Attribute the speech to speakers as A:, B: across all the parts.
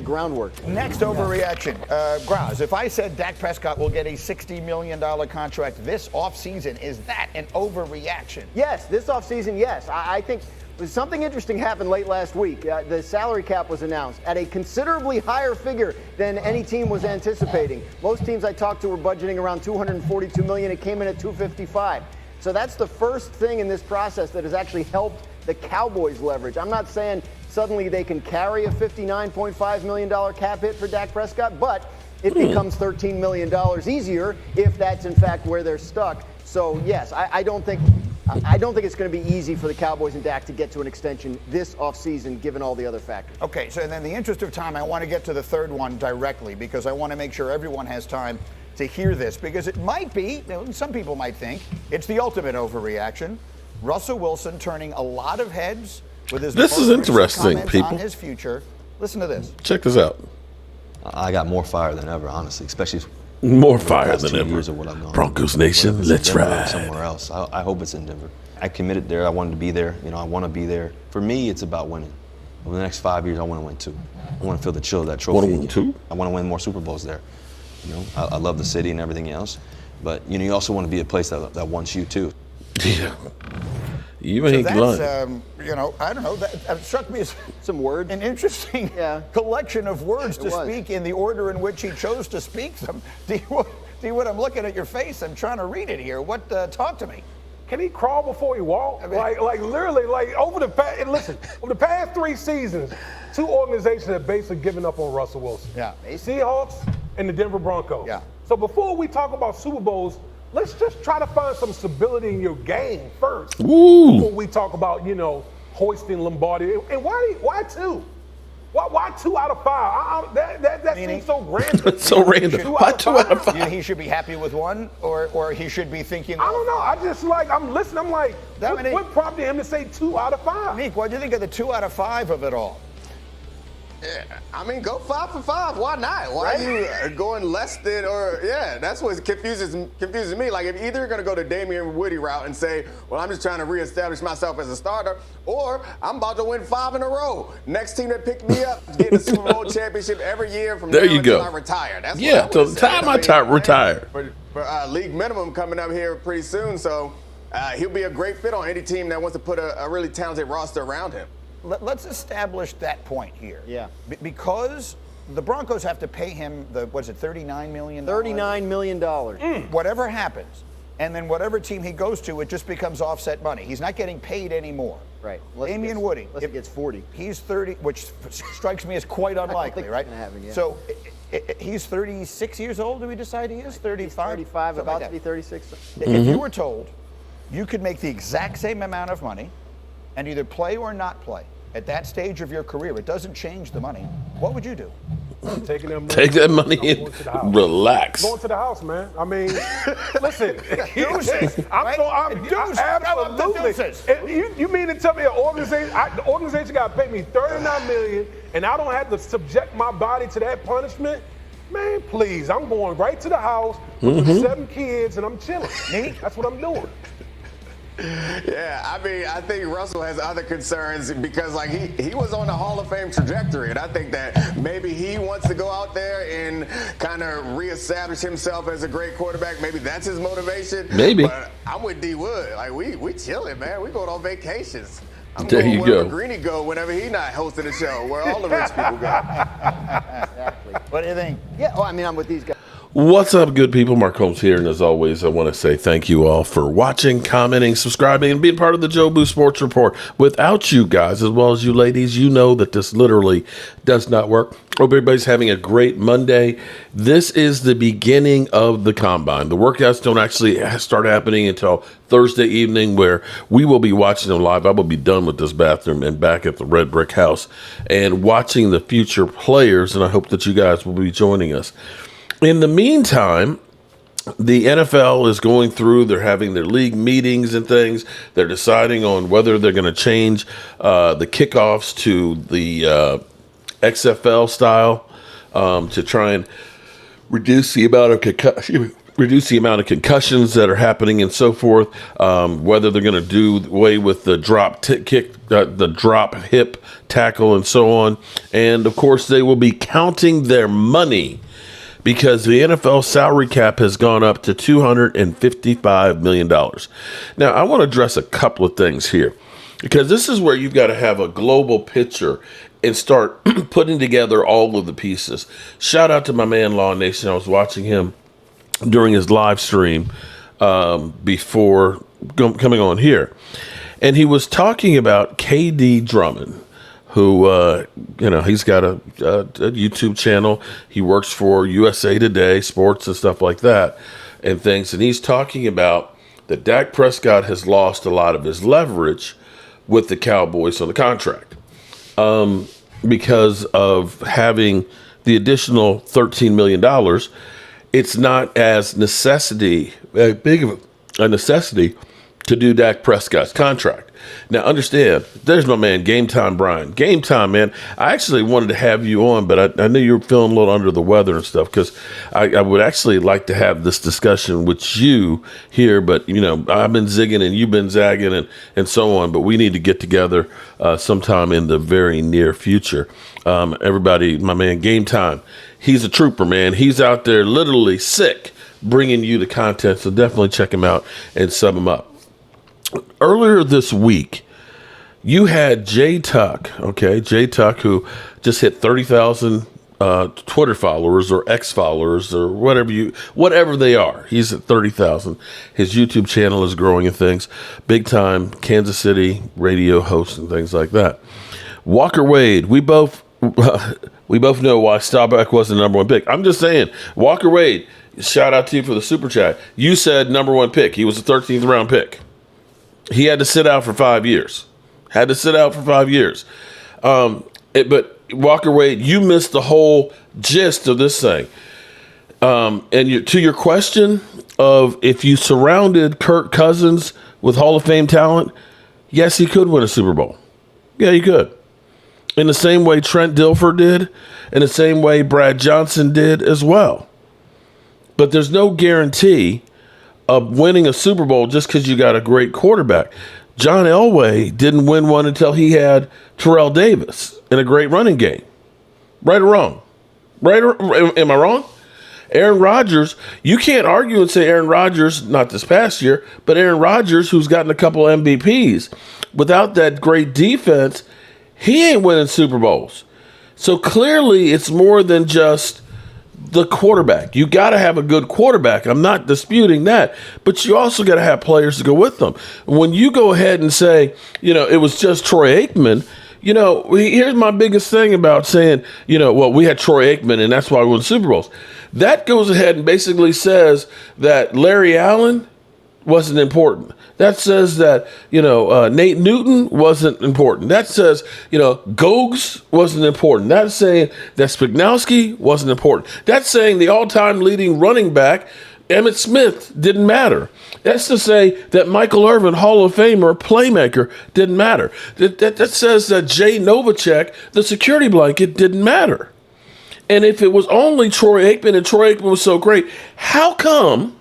A: groundwork.
B: Next overreaction. Graz, if I said Dak Prescott will get a $60 million contract this offseason, is that an overreaction?
A: Yes, this offseason, yes. I think something interesting happened late last week. The salary cap was announced at a considerably higher figure than any team was anticipating. Most teams I talked to were budgeting around $242 million. It came in at $255. So that's the first thing in this process that has actually helped the Cowboys leverage. I'm not saying suddenly they can carry a $59.5 million cap hit for Dak Prescott, but it becomes $13 million easier if that's in fact where they're stuck. So yes, I don't think it's going to be easy for the Cowboys and Dak to get to an extension this offseason, given all the other factors.
B: Okay, so then in the interest of time, I want to get to the third one directly because I want to make sure everyone has time to hear this, because it might be, some people might think, it's the ultimate overreaction. Russell Wilson turning a lot of heads with his
C: This is interesting, people.
B: on his future. Listen to this.
C: Check this out.
D: I got more fire than ever, honestly, especially
C: More fire
D: past
C: than
D: 2
C: ever.
D: years of what I've done.
C: Broncos Nation,
D: Whether it's
C: let's
D: in Denver or
C: ride.
D: somewhere else. I hope it's in Denver. I committed there. I wanted to be there. I want to be there. For me, it's about winning. Over the next 5 years, I want to win 2. I want to feel the chill of that trophy.
C: Want to win 2?
D: I want to win more Super Bowls there. I love the city and everything else, but you also want to be a place that wants you too.
C: Yeah. You ain't
B: That's,
C: lying.
B: I don't know. That struck me as
A: Some words.
B: an interesting collection of words to
A: was.
B: speak in the order in which he chose to speak them. D-Wood, I'm looking at your face. I'm trying to read it here. Talk to me.
E: Can he crawl before he walk? Like literally, over the past 3 seasons, 2 organizations have basically given up on Russell Wilson.
B: Yeah.
E: Seahawks and the Denver Broncos.
B: Yeah.
E: So before we talk about Super Bowls, let's just try to find some stability in your game first.
C: Ooh.
E: Before we talk about, hoisting Lombardi. And why 2? Why 2 out of 5? That seems so random.
C: It's so random. Why 2 out of 5?
B: He should be happy with 1, or he should be thinking.
E: I don't know. I'm listening. I'm like, what prompted him to say 2 out of 5?
B: Nick, what do you think of the 2 out of 5 of it all?
F: Yeah, I mean, go 5 for 5. Why not? Why are you going less than, that's what confuses me. Like, if either you're going to go the Damian Woody route and say, well, I'm just trying to reestablish myself as a starter, or I'm about to win 5 in a row. Next team that picked me up, getting the Super Bowl championship every year from
C: there
F: now
C: you
F: until
C: go.
F: I retire. That's
C: yeah,
F: what I would
C: till
F: say.
C: retire.
F: For league minimum coming up here pretty soon, so he'll be a great fit on any team that wants to put a really talented roster around him.
B: Let's establish that point here.
A: Yeah.
B: Because the Broncos have to pay him $39 million?
A: $39 million.
B: Whatever happens, and then whatever team he goes to, it just becomes offset money. He's not getting paid anymore.
A: Right.
B: Damian Woody.
A: Unless he gets 40.
B: He's 30, which strikes me as quite unlikely, right?
A: It's gonna happen, yeah.
B: So he's 36 years old, do we decide he is? 35?
A: He's 35, about to be 36.
B: If you were told you could make the exact same amount of money and either play or not play at that stage of your career, it doesn't change the money, what would you do?
E: Take
C: that money and relax.
E: Going to the house, man. I mean, listen.
B: Deuces,
E: absolutely. You mean to tell me the organization got to pay me $39 million and I don't have to subject my body to that punishment? Man, please. I'm going right to the house with 7 kids and I'm chilling. That's what I'm doing.
F: Yeah, I mean, I think Russell has other concerns because, he was on the Hall of Fame trajectory, and I think that maybe he wants to go out there and kind of reestablish himself as a great quarterback. Maybe that's his motivation.
C: Maybe. But
F: I'm with D. Wood. We chilling, man. We going on vacations. I'm
C: there
F: going
C: you
F: wherever
C: go.
F: Greeny go whenever he not hosting a show, where all the rich people go.
A: Exactly.
B: What do you think?
A: Yeah, I'm with these guys.
C: What's up, good people? Mark Holmes here, and as always, I want to say thank you all for watching, commenting, subscribing, and being part of the Joe Boo Sports Report. Without you guys, as well as you ladies, you know that this literally does not work. Hope everybody's having a great Monday. This is the beginning of the Combine. The workouts don't actually start happening until Thursday evening, where we will be watching them live. I will be done with this bathroom and back at the Red Brick House and watching the future players, and I hope that you guys will be joining us. In the meantime, the NFL is going through, they're having their league meetings and things. They're deciding on whether they're going to change the kickoffs to the XFL style to try and reduce the amount of reduce the amount of concussions that are happening and so forth. Whether they're going to do away with the drop the drop hip tackle and so on. And of course, they will be counting their money because the NFL salary cap has gone up to $255 million. Now, I want to address a couple of things here because this is where you've got to have a global picture and start putting together all of the pieces. Shout out to my man, Law Nation. I was watching him during his live stream before coming on here. And he was talking about KD Drummond, who, he's got a YouTube channel. He works for USA Today, sports and stuff like that and things. And he's talking about that Dak Prescott has lost a lot of his leverage with the Cowboys on the contract because of having the additional $13 million. It's not as big of a necessity to do Dak Prescott's contract. Now, understand, there's my man, Game Time Brian. Game Time, man. I actually wanted to have you on, but I knew you were feeling a little under the weather and stuff because I would actually like to have this discussion with you here. But, I've been zigging and you've been zagging and so on. But we need to get together sometime in the very near future. Everybody, my man, Game Time. He's a trooper, man. He's out there literally sick bringing you the content. So definitely check him out and sub him up. Earlier this week, you had Jay Tuck, who just hit 30,000 Twitter followers or X followers or whatever they are. He's at 30,000. His YouTube channel is growing and things. Big time Kansas City radio host and things like that. Walker Wade, we both know why Staubach was the number one pick. I'm just saying, Walker Wade, shout out to you for the super chat. You said number one pick. He was the 13th round pick. He had to sit out for 5 years. But Walker Wade, you missed the whole gist of this thing. To your question of if you surrounded Kirk Cousins with Hall of Fame talent, yes, he could win a Super Bowl. Yeah, he could. In the same way Trent Dilfer did, in the same way Brad Johnson did as well. But there's no guarantee of winning a Super Bowl just because you got a great quarterback. John Elway didn't win one until he had Terrell Davis in a great running game. Right or wrong? Am I wrong? Aaron Rodgers, you can't argue and say Aaron Rodgers, not this past year, but Aaron Rodgers, who's gotten a couple of MVPs, without that great defense, he ain't winning Super Bowls. So clearly it's more than just the quarterback. You got to have a good quarterback. I'm not disputing that, but you also got to have players to go with them. When you go ahead and say, it was just Troy Aikman, here's my biggest thing about saying, we had Troy Aikman and that's why we won Super Bowls. That goes ahead and basically says that Larry Allen wasn't important. That says that, Nate Newton wasn't important. That says, Gogs wasn't important. That's saying that Spignowski wasn't important. That's saying the all-time leading running back, Emmitt Smith, didn't matter. That's to say that Michael Irvin, Hall of Famer, playmaker, didn't matter. That says that Jay Novacek, the security blanket, didn't matter. And if it was only Troy Aikman and Troy Aikman was so great, how come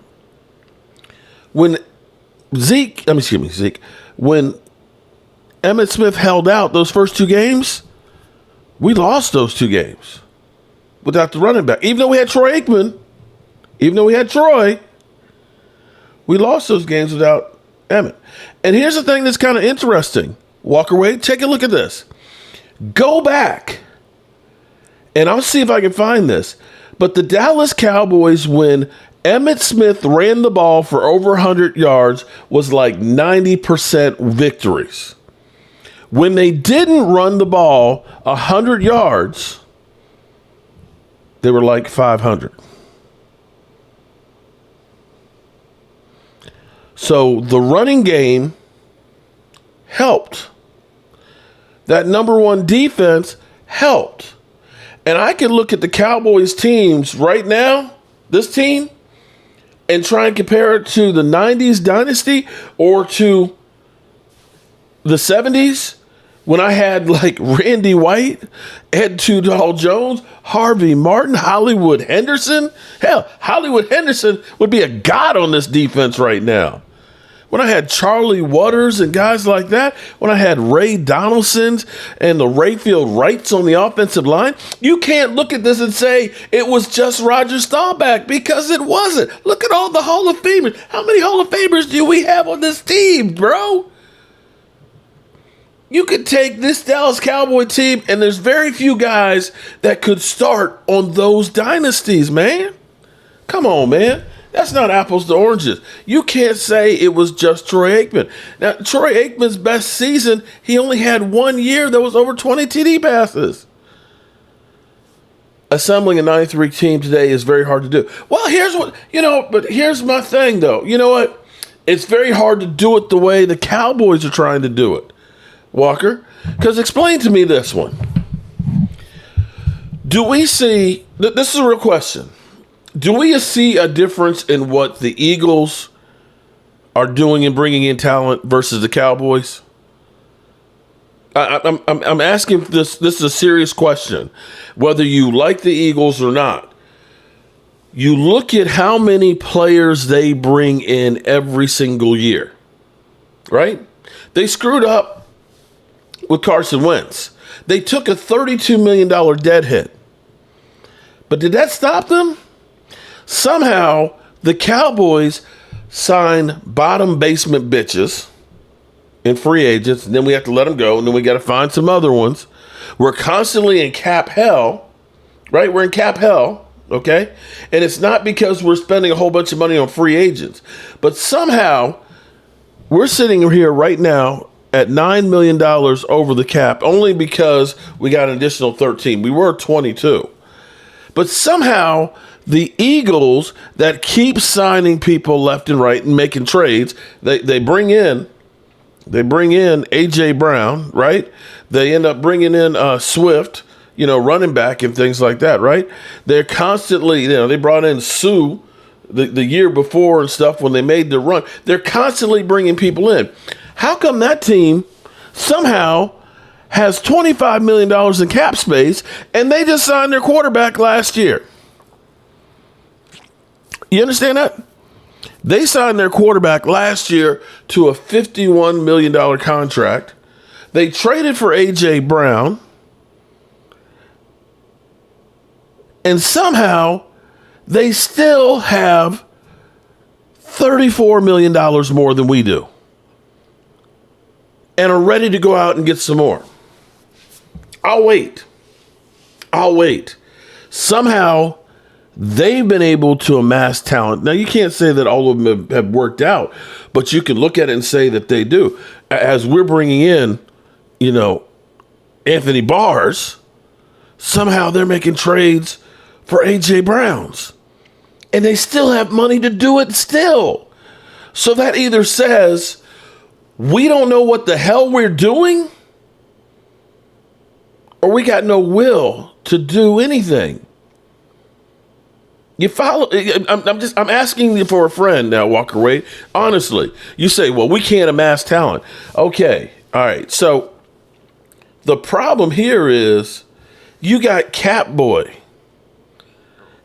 C: when when Emmitt Smith held out those first two games, we lost those two games without the running back. Even though we had Troy Aikman, we lost those games without Emmitt. And here's the thing that's kind of interesting. Walker Wade, take a look at this. Go back, and I'll see if I can find this. But the Dallas Cowboys, when Emmitt Smith ran the ball for over 100 yards, was like 90% victories. When they didn't run the ball 100 yards, they were like 500. So the running game helped. That number one defense helped. And I can look at the Cowboys teams right now, this team, and try and compare it to the 90s dynasty or to the 70s, when I had like Randy White, Ed Tudor Jones, Harvey Martin, Hollywood Henderson. Hell, Hollywood Henderson would be a god on this defense right now. When I had Charlie Waters and guys like that, when I had Ray Donaldsons and the Rayfield Wrights on the offensive line, you can't look at this and say it was just Roger Staubach, because it wasn't. Look at all the Hall of Famers. How many Hall of Famers do we have on this team, bro? You could take this Dallas Cowboy team, and there's very few guys that could start on those dynasties, man. Come on, man. That's not apples to oranges. You can't say it was just Troy Aikman. Now, Troy Aikman's best season, he only had 1 year that was over 20 TD passes. Assembling a 93 team today is very hard to do. Well, but here's my thing, though. You know what? It's very hard to do it the way the Cowboys are trying to do it, Walker. Because explain to me this one. Do we see, this is a real question. Do we see a difference in what the Eagles are doing in bringing in talent versus the Cowboys? I'm asking this. This is a serious question. Whether you like the Eagles or not, you look at how many players they bring in every single year, right? They screwed up with Carson Wentz. They took a $32 million dead hit. But did that stop them? Somehow, the Cowboys sign bottom basement bitches and free agents, and then we have to let them go, and then we got to find some other ones. We're constantly in cap hell, right? We're in cap hell, okay? And it's not because we're spending a whole bunch of money on free agents, but somehow we're sitting here right now at $9 million over the cap only because we got an additional 13. We were 22. But somehow the Eagles that keep signing people left and right and making trades, they bring in A.J. Brown, right? They end up bringing in Swift, running back and things like that, right? They're constantly, they brought in Sue the year before and stuff when they made the run. They're constantly bringing people in. How come that team somehow has $25 million in cap space and they just signed their quarterback last year? You understand that? They signed their quarterback last year to a $51 million contract. They traded for A.J. Brown. And somehow they still have $34 million more than we do. And are ready to go out and get some more. I'll wait. Somehow they've been able to amass talent. Now, you can't say that all of them have worked out, but you can look at it and say that they do. As we're bringing in, Anthony Barrs, somehow they're making trades for A.J. Browns. And they still have money to do it still. So that either says we don't know what the hell we're doing, or we got no will to do anything. You follow? I'm asking you for a friend now, Walker Wade. Honestly, you say, well, we can't amass talent. Okay, all right. So the problem here is you got Cowboy.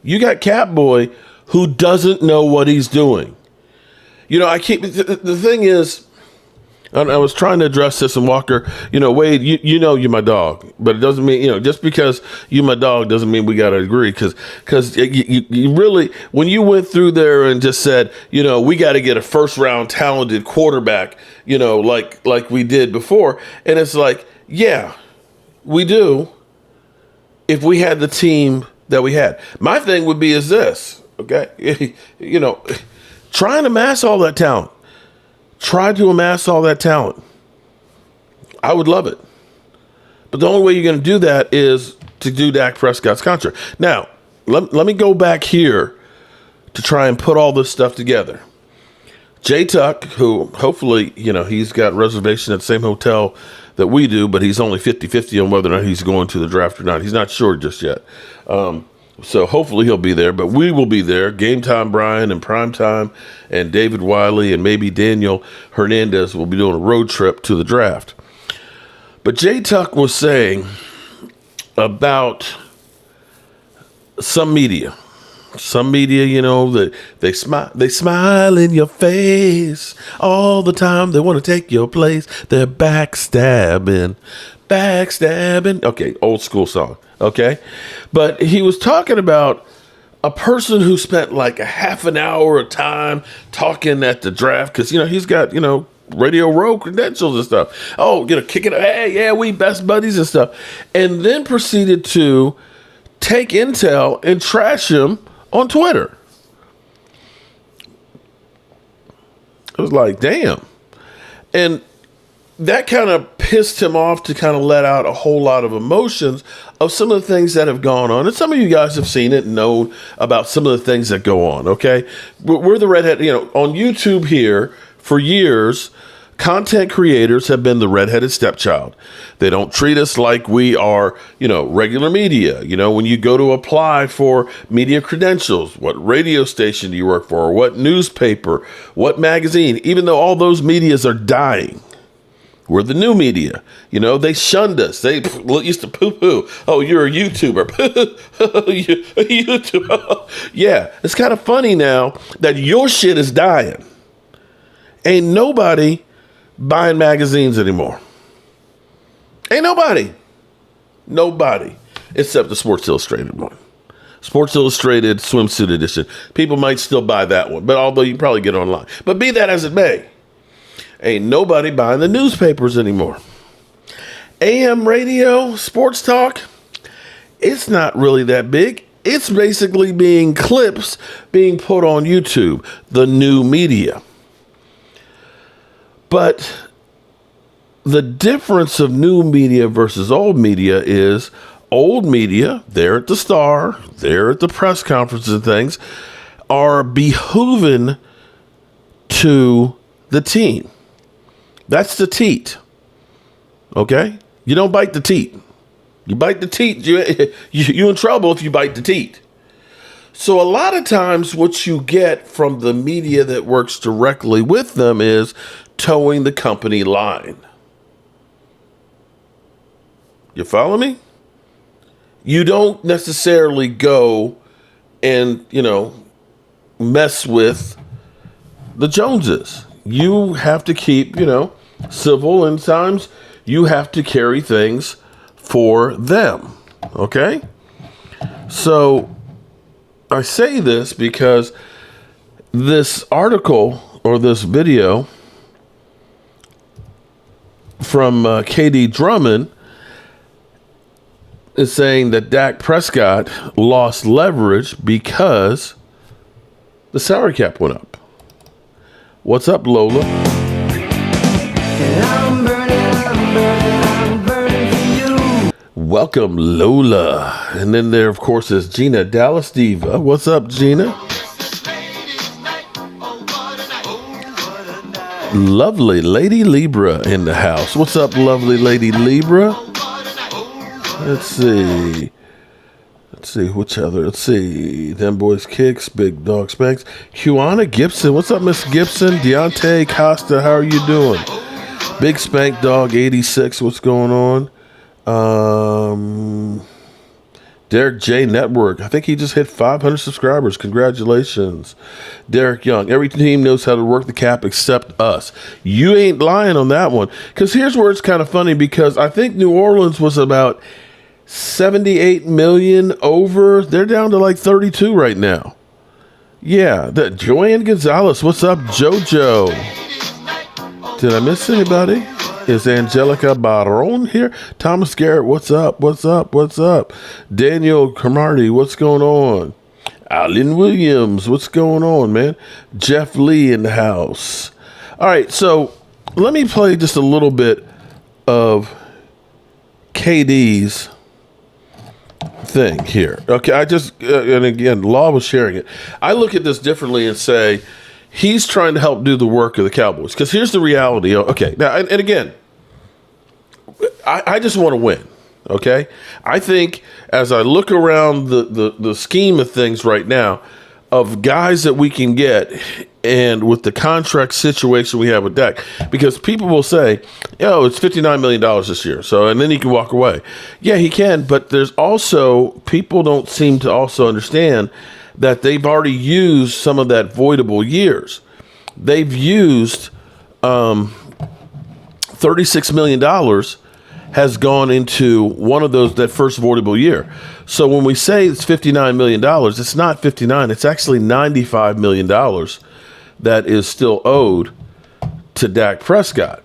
C: You got Cowboy who doesn't know what he's doing. The thing is, I was trying to address this, and Walker, Wade, you're my dog, but it doesn't mean, just because you're my dog doesn't mean we got to agree. Because you really, when you went through there and just said, we got to get a first round talented quarterback, like we did before. And it's like, yeah, we do. If we had the team that we had, my thing would be is this, okay? Try and amass all that talent. Try to amass all that talent. I would love it. But the only way you're going to do that is to do Dak Prescott's contract. Now, let me go back here to try and put all this stuff together. Jay Tuck, who hopefully, he's got reservation at the same hotel that we do, but he's only 50-50 on whether or not he's going to the draft or not. He's not sure just yet. So hopefully he'll be there, but we will be there. Game Time Brian and Prime Time and David Wiley and maybe Daniel Hernandez will be doing a road trip to the draft. But Jay Tuck was saying about some media, that they smile in your face all the time. They want to take your place. They're backstabbing. Okay, old school song. Okay, but he was talking about a person who spent like a half an hour of time talking at the draft because he's got Radio Row credentials and stuff. Oh, kick it. Hey, yeah, we best buddies and stuff, and then proceeded to take intel and trash him on Twitter. It was like, damn. And that kind of pissed him off to kind of let out a whole lot of emotions of some of the things that have gone on. And some of you guys have seen it and know about some of the things that go on, okay? We're the redhead, on YouTube here for years, content creators have been the redheaded stepchild. They don't treat us like we are, regular media. When you go to apply for media credentials, what radio station do you work for? What newspaper? What magazine? Even though all those medias are dying, we're the new media. They shunned us. They used to poo-poo. Oh, you're a YouTuber. YouTuber. Yeah, it's kind of funny now that your shit is dying. Ain't nobody buying magazines anymore. Ain't nobody except the Sports Illustrated one. Sports Illustrated swimsuit edition. People might still buy that one, but although you can probably get it online. But be that as it may, ain't nobody buying the newspapers anymore. AM radio, sports talk, it's not really that big. It's basically being clips being put on YouTube, the new media. But the difference of new media versus old media is old media, they're at the Star, they're at the press conferences and things, are behooving to the team. That's the teat. Okay? You don't bite the teat. You bite the teat, you in trouble if you bite the teat. So a lot of times what you get from the media that works directly with them is towing the company line. You follow me? You don't necessarily go and, mess with the Joneses. You have to keep, civil, and times you have to carry things for them. Okay? So I say this because this article or this video from KD Drummond is saying that Dak Prescott lost leverage because the salary cap went up. What's up, Lola? I'm burning for you. Welcome, Lola. And then there, of course, is Gina Dallas Diva. What's up, Gina? Lovely Lady Libra in the house. What's up, lovely Lady Libra? Let's see, which other? Let's see. Them Boys Kicks, Big Dog Spanks. Kiwana Gibson. What's up, Miss Gibson? Deontay Costa, how are you doing? Big Spank Dog 86. What's going on? Derek J Network. I think he just hit 500 subscribers. Congratulations. Derek Young. Every team knows how to work the cap except us. You ain't lying on that one. Because here's where it's kind of funny, because I think New Orleans was about 78 million over. They're down to like 32 right now. Yeah. That Joanne Gonzalez. What's up, JoJo? Did I miss anybody? Is Angelica Barron here? Thomas Garrett, what's up? What's up? What's up? Daniel Cromartie, what's going on? Alan Williams, what's going on, man? Jeff Lee in the house. All right, so let me play just a little bit of KD's thing here. Okay, I just, and again, Law was sharing it. I look at this differently and say, he's trying to help do the work of the Cowboys. Because here's the reality. Okay, now, and again, I just want to win. Okay? I think as I look around the scheme of things right now, of guys that we can get, and with the contract situation we have with Dak, because people will say, it's $59 million this year. So, and then he can walk away. Yeah, he can. But there's also, people don't seem to also understand that they've already used some of that voidable years. They've used $36 million has gone into one of those, that first voidable year. So when we say it's $59 million, it's not 59, it's actually $95 million that is still owed to Dak Prescott.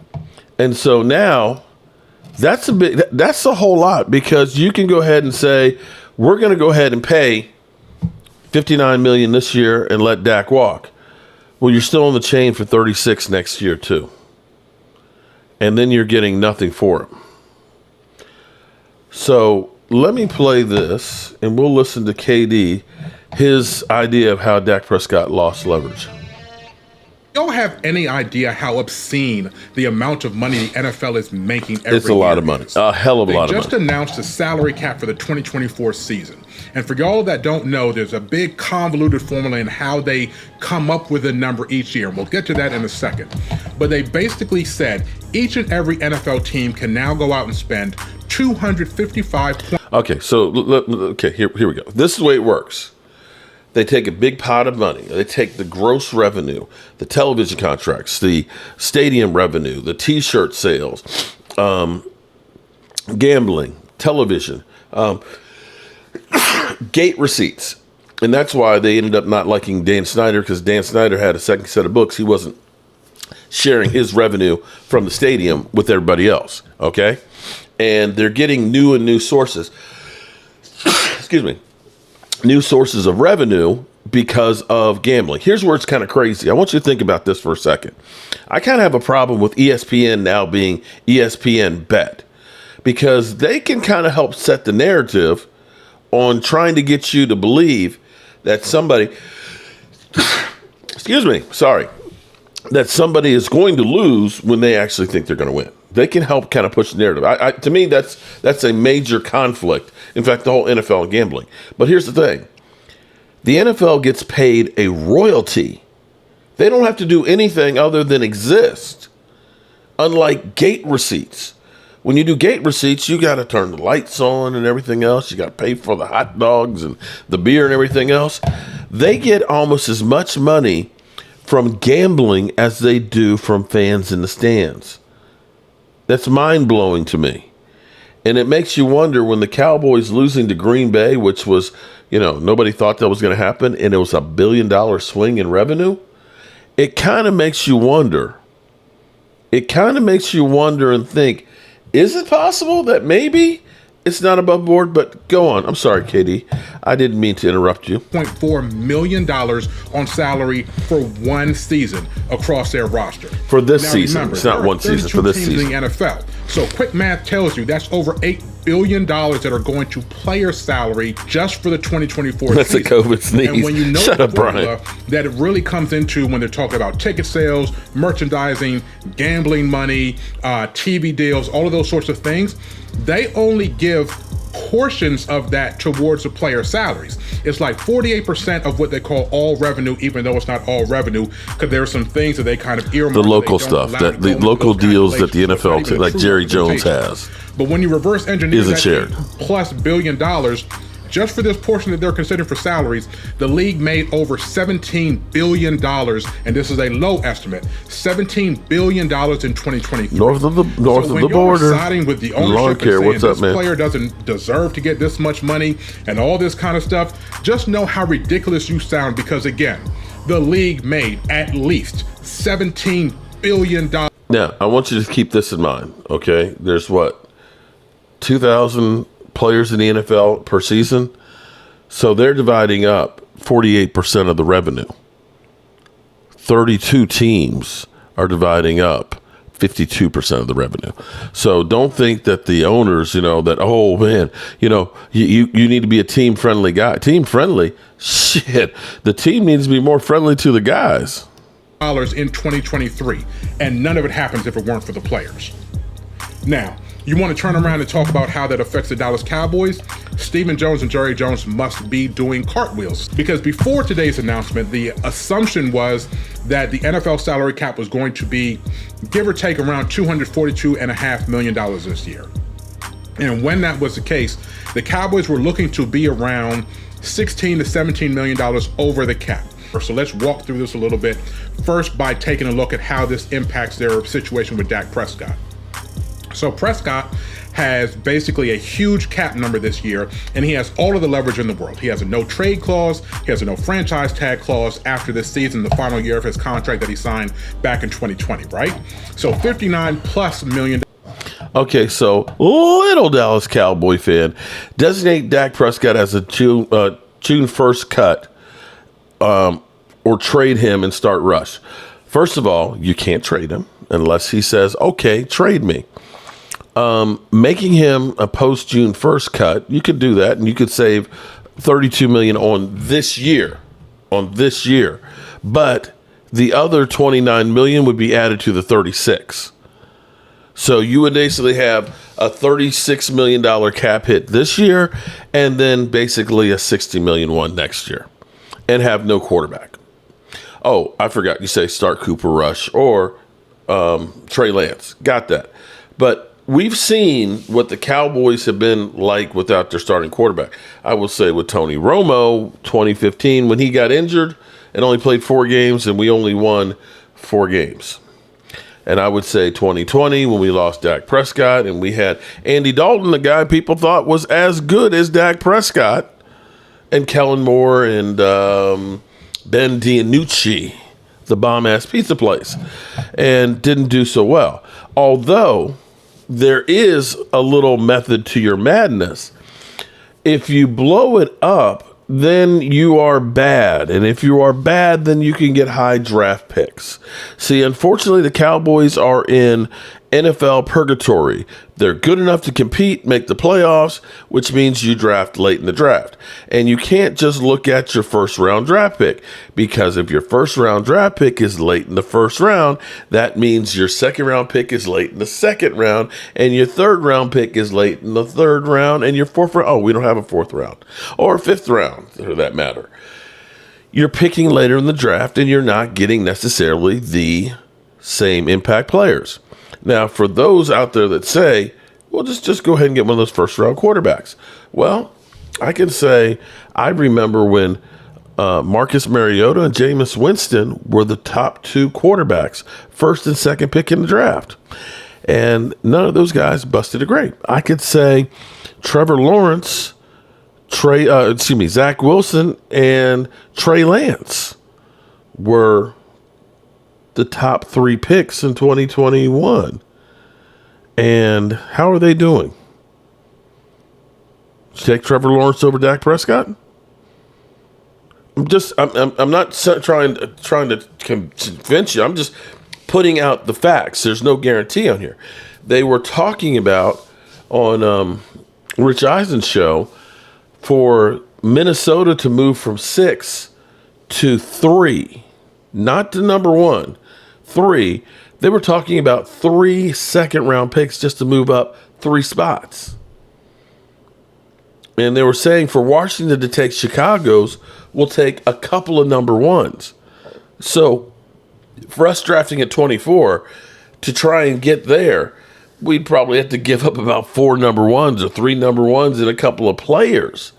C: And so now that's a whole lot, because you can go ahead and say, we're going to go ahead and pay $59 million this year and let Dak walk. Well, you're still on the chain for 36 next year too. And then you're getting nothing for him. So let me play this, and we'll listen to KD, his idea of how Dak Prescott lost leverage.
G: Don't have any idea how obscene the amount of money the NFL is making every year.
C: It's a lot of money, a hell of a lot of money.
G: They just announced the salary cap for the 2024 season. And for y'all that don't know, there's a big convoluted formula in how they come up with a number each year. And we'll get to that in a second. But they basically said each and every NFL team can now go out and spend $255.
C: Okay, so here we go. This is the way it works. They take a big pot of money. They take the gross revenue, the television contracts, the stadium revenue, the T-shirt sales, gambling, television, gate receipts. And that's why they ended up not liking Dan Snyder, because Dan Snyder had a second set of books. He wasn't sharing his revenue from the stadium with everybody else, okay? And they're getting new sources. Excuse me. New sources of revenue because of gambling. Here's where it's kind of crazy. I want you to think about this for a second. I kind of have a problem with ESPN now being ESPN Bet, because they can kind of help set the narrative on trying to get you to believe that somebody, that somebody is going to lose when they actually think they're going to win. They can help kind of push the narrative. To me, that's a major conflict. In fact, the whole NFL and gambling. But here's the thing. The NFL gets paid a royalty. They don't have to do anything other than exist. Unlike gate receipts. When you do gate receipts, you got to turn the lights on and everything else. You got to pay for the hot dogs and the beer and everything else. They get almost as much money from gambling as they do from fans in the stands. That's mind-blowing to me. And it makes you wonder, when the Cowboys losing to Green Bay, which was, nobody thought that was going to happen, and it was $1 billion swing in revenue, it kind of makes you wonder. It kind of makes you wonder and think, is it possible that maybe it's not above board? But go on. I'm sorry, Katie. I didn't mean to interrupt you.
G: $0.4 million on salary for one season across their roster.
C: For this season.
G: Remember,
C: it's not one season, for this season.
G: In the NFL. So quick math tells you that's over $8 billion that are going to player salary just for the 2024
C: That's
G: season.
C: a COVID sneeze.
G: And when you know
C: Shut up, Brian.
G: That it really comes into when they're talking about ticket sales, merchandising, gambling money, TV deals, all of those sorts of things, they only give portions of that towards the player salaries. It's like 48% of what they call all revenue, even though it's not all revenue, because there are some things that they kind of earmark.
C: The local stuff, the local deals that the NFL, like Jerry Jones has.
G: But when you reverse engineer that
C: shared.
G: plus $1 billion, just for this portion that they're considering for salaries, the league made over $17 billion, and this is a low estimate, $17 billion in 2023.
C: North of the border.
G: Siding with the ownership and saying this player doesn't deserve to get this much money and all this kind of stuff, just know how ridiculous you sound, because again, the league made at least $17 billion.
C: Now, I want you to keep this in mind, okay? There's 2,000 players in the NFL per season. So they're dividing up 48% of the revenue. 32 teams are dividing up 52% of the revenue. So don't think that the owners, that, oh man, you need to be a team friendly guy. Team friendly? Shit. The team needs to be more friendly to the guys.
G: In 2023, and none of it happens if it weren't for the players. Now, you want to turn around and talk about how that affects the Dallas Cowboys? Stephen Jones and Jerry Jones must be doing cartwheels. Because before today's announcement, the assumption was that the NFL salary cap was going to be, give or take, around $242.5 million this year. And when that was the case, the Cowboys were looking to be around $16 to $17 million over the cap. So let's walk through this a little bit. First, by taking a look at how this impacts their situation with Dak Prescott. So Prescott has basically a huge cap number this year, and he has all of the leverage in the world. He has a no trade clause, he has a no franchise tag clause after this season, the final year of his contract that he signed back in 2020, right? So $59+ million.
C: Okay, so little Dallas Cowboy fan, designate Dak Prescott as a June 1st cut, or trade him and start rush. First of all, you can't trade him unless he says, okay, trade me. Making him a post June 1st cut, you could do that, and you could save $32 million on this year, but the other $29 million would be added to the 36. So you would basically have a $36 million cap hit this year, and then basically a $60 million one next year, and have no quarterback. Oh, I forgot, you say start Cooper Rush or Trey Lance. Got that. But we've seen what the Cowboys have been like without their starting quarterback. I will say with Tony Romo, 2015, when he got injured and only played 4 games, and we only won 4 games. And I would say 2020, when we lost Dak Prescott, and we had Andy Dalton, the guy people thought was as good as Dak Prescott, and Kellen Moore and Ben DiNucci, the bomb-ass pizza place, and didn't do so well. Although there is a little method to your madness. If you blow it up, then you are bad. And if you are bad, then you can get high draft picks. See, unfortunately, the Cowboys are in NFL purgatory. They're good enough to compete, make the playoffs, which means you draft late in the draft. And you can't just look at your first round draft pick, because if your first round draft pick is late in the first round, that means your second round pick is late in the second round, and your third round pick is late in the third round, and your fourth round, oh, we don't have a fourth round, or fifth round for that matter. You're picking later in the draft, and you're not getting necessarily the same impact players. Now, for those out there that say, well, just go ahead and get one of those first-round quarterbacks. Well, I can say I remember when Marcus Mariota and Jameis Winston were the top 2 quarterbacks, first and second pick in the draft. And none of those guys busted a grape. I could say Trevor Lawrence, Zach Wilson, and Trey Lance were the top 3 picks in 2021. And how are they doing? Take Trevor Lawrence over Dak Prescott? I'm not trying to convince you. I'm just putting out the facts. There's no guarantee on here. They were talking about on Rich Eisen's show for Minnesota to move from 6 to 3, not to number 1. 3, they were talking about 3 second-round picks just to move up 3 spots. And they were saying for Washington to take Chicago's, we'll take a couple of number 1s. So for us drafting at 24, to try and get there, we'd probably have to give up about 4 number 1s or 3 number 1s and a couple of players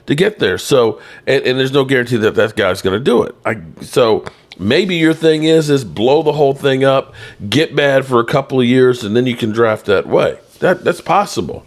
C: to get there. So, and there's no guarantee that that guy's going to do it. So maybe your thing is blow the whole thing up, get bad for a couple of years, and then you can draft that way. That's possible.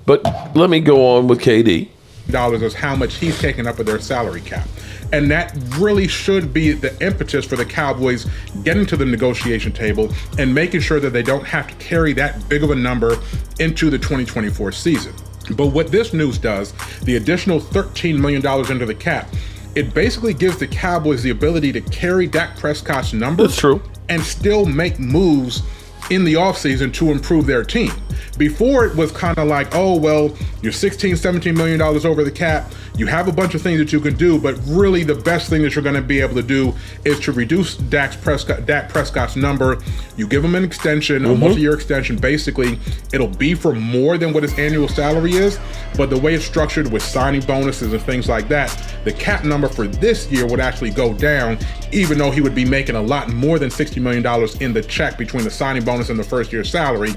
C: But let me go on with KD.
G: Dollars is how much he's taken up of their salary cap. And that really should be the impetus for the Cowboys getting to the negotiation table and making sure that they don't have to carry that big of a number into the 2024 season. But what this news does, the additional $13 million into the cap, it basically gives the Cowboys the ability to carry Dak Prescott's number.
C: That's true.
G: And still make moves in the offseason to improve their team. Before it was kind of like, oh, well, you're $16, $17 million over the cap. You have a bunch of things that you can do, but really the best thing that you're going to be able to do is to reduce Dak Prescott's number. You give him an extension, a multi-year extension. Basically, it'll be for more than what his annual salary is, but the way it's structured with signing bonuses and things like that, the cap number for this year would actually go down, even though he would be making a lot more than $60 million in the check between the signing bonus and the first year's salary.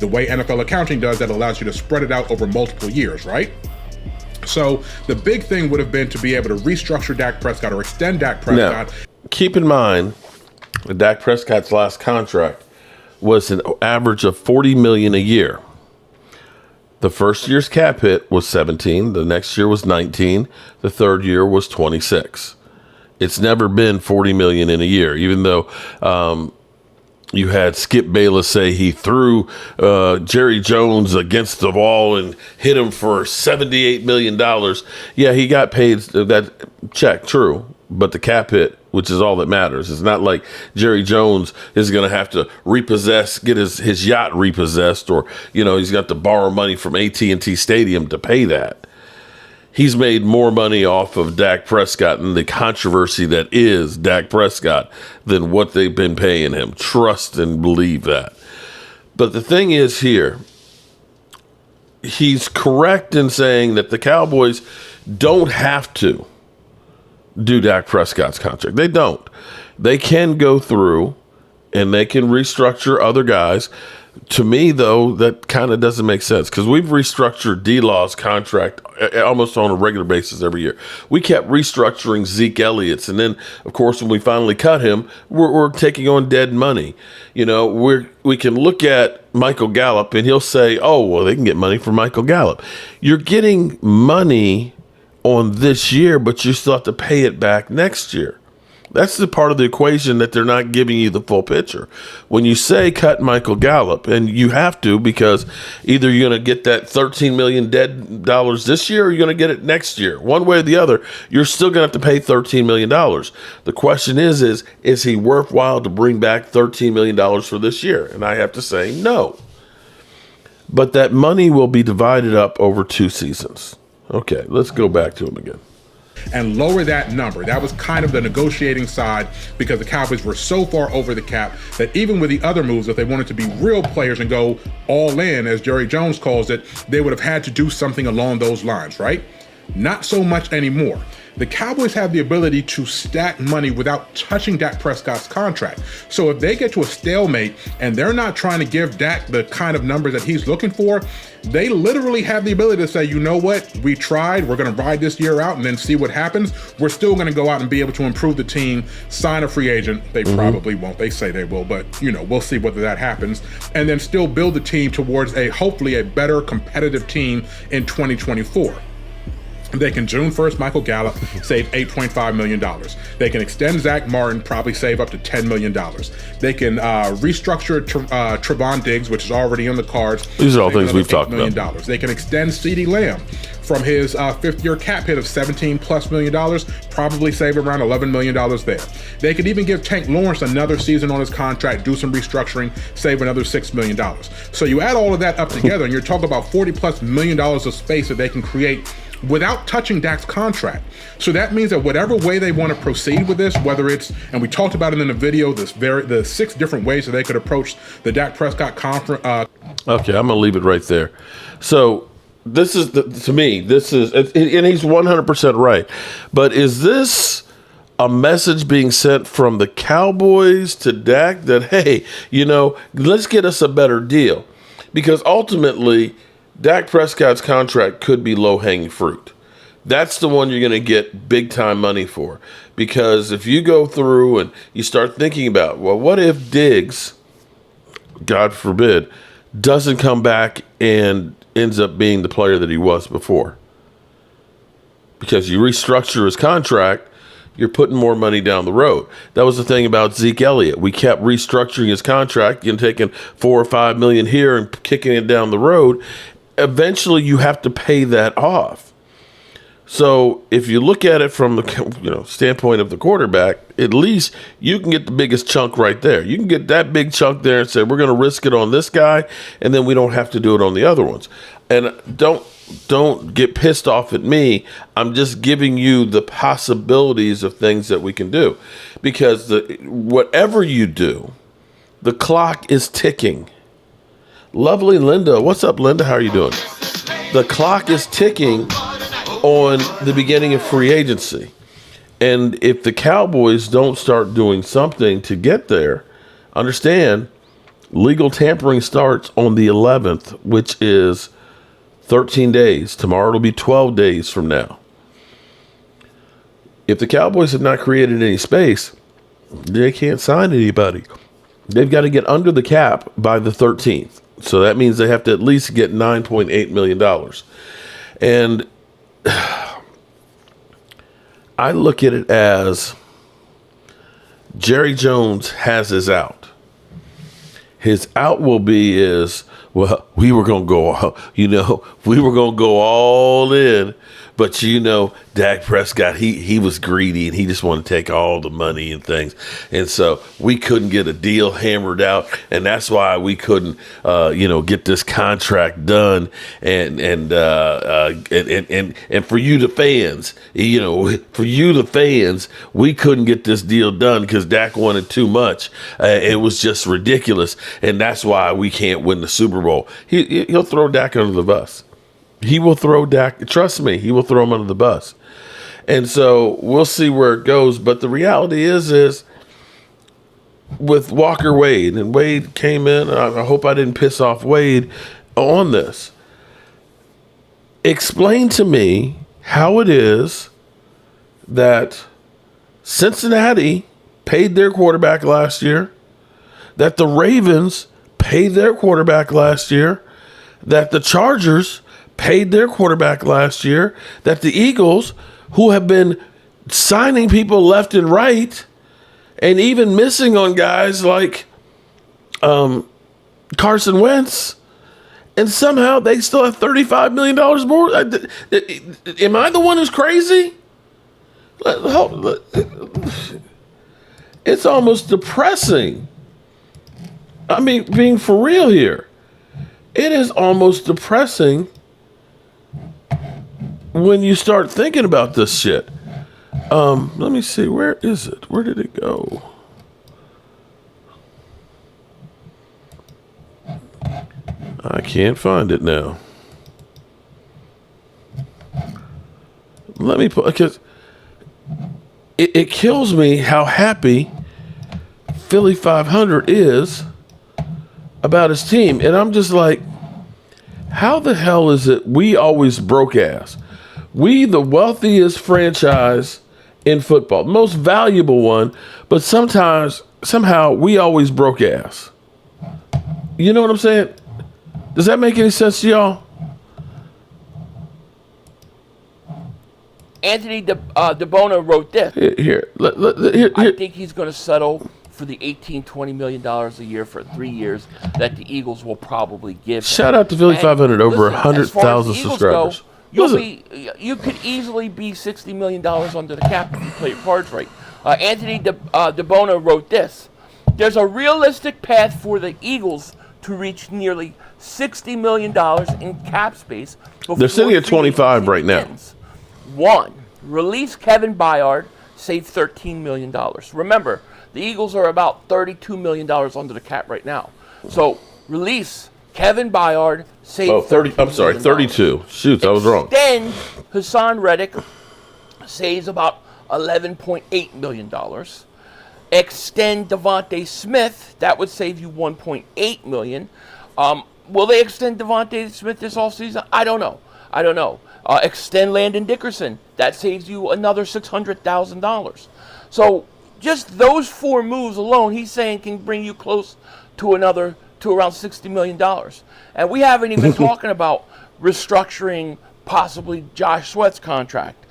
G: The way NFL accounting does, that allows you to spread it out over multiple years, right? So the big thing would have been to be able to restructure Dak Prescott or extend Dak Prescott.
C: Now, keep in mind, Dak Prescott's last contract was an average of $40 million a year. The first year's cap hit was 17. The next year was 19. The third year was 26. It's never been $40 million in a year, even though you had Skip Bayless say he threw Jerry Jones against the wall and hit him for $78 million. Yeah, he got paid that check, true, but the cap hit, which is all that matters. It's not like Jerry Jones is going to have to get his yacht repossessed, or he's got to borrow money from AT&T Stadium to pay that. He's made more money off of Dak Prescott and the controversy that is Dak Prescott than what they've been paying him. Trust and believe that. But the thing is here, he's correct in saying that the Cowboys don't have to do Dak Prescott's contract. They don't. They can go through and they can restructure other guys. To me, though, that kind of doesn't make sense because we've restructured D-Law's contract almost on a regular basis every year. We kept restructuring Zeke Elliott's, and then, of course, when we finally cut him, we're taking on dead money. We can look at Michael Gallup, and he'll say, oh, well, they can get money from Michael Gallup. You're getting money on this year, but you still have to pay it back next year. That's the part of the equation that they're not giving you the full picture. When you say cut Michael Gallup, and you have to, because either you're going to get that $13 million dead dollars this year or you're going to get it next year. One way or the other, you're still going to have to pay $13 million. The question is he worthwhile to bring back $13 million for this year? And I have to say no. But that money will be divided up over 2 seasons. Okay, let's go back to him again.
G: And lower that number. That was kind of the negotiating side because the Cowboys were so far over the cap that even with the other moves, if they wanted to be real players and go all in, as Jerry Jones calls it, they would have had to do something along those lines, right? Not so much anymore. The Cowboys have the ability to stack money without touching Dak Prescott's contract. So if they get to a stalemate and they're not trying to give Dak the kind of numbers that he's looking for, they literally have the ability to say, you know what, we tried, we're going to ride this year out and then see what happens. We're still going to go out and be able to improve the team, sign a free agent. They probably won't. They say they will, but we'll see whether that happens. And then still build the team towards hopefully a better competitive team in 2024. They can June 1st, Michael Gallup, save $8.5 million. They can extend Zach Martin, probably save up to $10 million. They can restructure Trevon Diggs, which is already on the cards.
C: These are all things we've talked about.
G: They can extend CeeDee Lamb from his fifth-year cap hit of $17+ million, probably save around $11 million there. They could even give Tank Lawrence another season on his contract, do some restructuring, save another $6 million. So you add all of that up together, and you're talking about $40+ million of space that they can create without touching Dak's contract. So that means that whatever way they want to proceed with this, whether it's, and we talked about it in the video, the 6 different ways that they could approach the Dak Prescott conference.
C: Okay, I'm going to leave it right there. So this is, to me, and he's 100% right. But is this a message being sent from the Cowboys to Dak that, hey, let's get us a better deal? Because ultimately, Dak Prescott's contract could be low-hanging fruit. That's the one you're going to get big-time money for. Because if you go through and you start thinking about, well, what if Diggs, God forbid, doesn't come back and ends up being the player that he was before? Because you restructure his contract, you're putting more money down the road. That was the thing about Zeke Elliott. We kept restructuring his contract and taking $4 or $5 million here and kicking it down the road. Eventually, you have to pay that off. So if you look at it from the standpoint of the quarterback, at least you can get the biggest chunk right there. You can get that big chunk there and say, we're going to risk it on this guy, and then we don't have to do it on the other ones. And don't get pissed off at me. I'm just giving you the possibilities of things that we can do. Because whatever you do, the clock is ticking. Lovely Linda. What's up, Linda? How are you doing? The clock is ticking on the beginning of free agency. And if the Cowboys don't start doing something to get there, understand, legal tampering starts on the 11th, which is 13 days. Tomorrow it'll be 12 days from now. If the Cowboys have not created any space, they can't sign anybody. They've got to get under the cap by the 13th. So that means they have to at least get $9.8 million. And I look at it as Jerry Jones has his out. His out will be well, we were going to go, we were going to go all in. But, Dak Prescott, he was greedy and he just wanted to take all the money and things. And so we couldn't get a deal hammered out. And that's why we couldn't, get this contract done. And for you, the fans, we couldn't get this deal done because Dak wanted too much. It was just ridiculous. And that's why we can't win the Super Bowl. He'll throw Dak under the bus. He will throw Dak. Trust me, he will throw him under the bus. And so we'll see where it goes. But the reality is with Walker Wade, and Wade came in, and I hope I didn't piss off Wade on this. Explain to me how it is that Cincinnati paid their quarterback last year, that the Ravens paid their quarterback last year, that the Chargers paid their quarterback last year, that the Eagles, who have been signing people left and right and even missing on guys like Carson Wentz, and somehow they still have $35 million more. Am I the one who's crazy? It's almost depressing. I mean, being for real here, it is almost depressing when you start thinking about this shit. Let me see. Where is it? Where did it go? I can't find it now. Let me put, because it kills me how happy Philly 500 is about his team. And I'm just like, how the hell is it we always broke ass? We, the wealthiest franchise in football, most valuable one, but somehow we always broke ass. You know what I'm saying? Does that make any sense to y'all?
H: Anthony DeBona wrote this.
C: Here.
H: I think he's going to settle for the $18-20 million a year for 3 years that the Eagles will probably give him.
C: Shout out to Philly 500, over
H: listen,
C: 100,000 subscribers.
H: You could easily be $60 million under the cap if you play your cards right. Anthony DeBona wrote this. There's a realistic path for the Eagles to reach nearly $60 million in cap space.
C: They're sitting at 25 right now.
H: 1, release Kevin Byard, save $13 million. Remember, the Eagles are about $32 million under the cap right now. So release Kevin Byard, save
C: 32. Shoot, I was wrong.
H: Then Hassan Reddick saves about $11.8 million. Extend Devontae Smith, that would save you $1.8 million. Will they extend Devontae Smith this offseason? I don't know. Extend Landon Dickerson, that saves you another $600,000. So just those 4 moves alone, he's saying, can bring you close to around $60 million. And we haven't even talking about restructuring possibly Josh Sweat's contract,